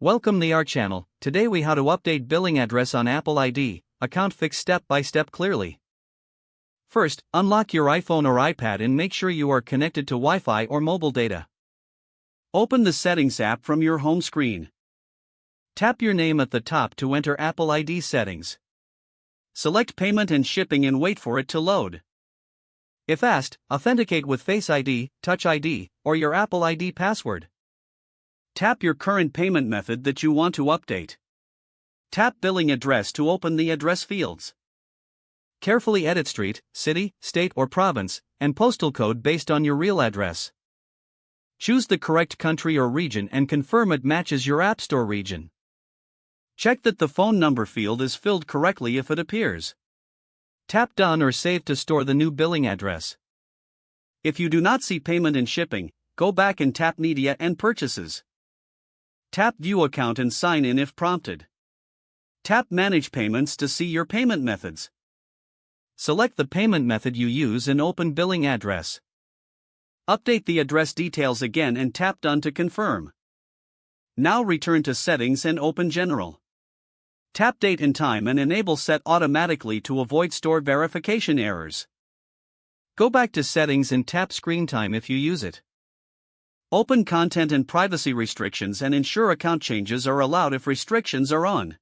Welcome to our channel. Today we how to update billing address on Apple ID, account fix step by step clearly. First, unlock your iPhone or iPad and make sure you are connected to Wi-Fi or mobile data. Open the Settings app from your home screen. Tap your name at the top to enter Apple ID settings. Select Payment and Shipping and wait for it to load. If asked, authenticate with Face ID, Touch ID, or your Apple ID password. Tap your current payment method that you want to update. Tap Billing Address to open the address fields. Carefully edit street, city, state or province, and postal code based on your real address. Choose the correct country or region and confirm it matches your App Store region. Check that the phone number field is filled correctly if it appears. Tap Done or Save to store the new billing address. If you do not see Payment and Shipping, go back and tap Media and Purchases. Tap View Account and sign in if prompted. Tap Manage Payments to see your payment methods. Select the payment method you use and open Billing Address. Update the address details again and tap Done to confirm. Now return to Settings and open General. Tap Date and Time and enable Set Automatically to avoid store verification errors. Go back to Settings and tap Screen Time if you use it. Open Content and Privacy Restrictions and ensure account changes are allowed if restrictions are on.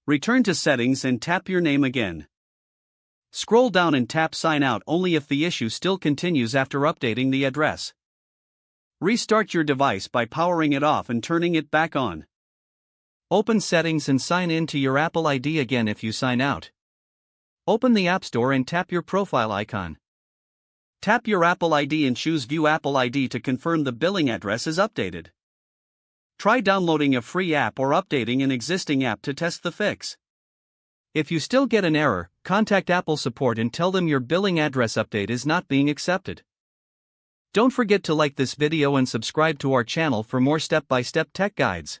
Return to Settings and tap your name again. Scroll down and tap Sign Out only if the issue still continues after updating the address. Restart your device by powering it off and turning it back on. Open Settings and sign in to your Apple ID again if you sign out. Open the App Store and tap your profile icon. Tap your Apple ID and choose View Apple ID to confirm the billing address is updated. Try downloading a free app or updating an existing app to test the fix. If you still get an error, contact Apple support and tell them your billing address update is not being accepted. Don't forget to like this video and subscribe to our channel for more step-by-step tech guides.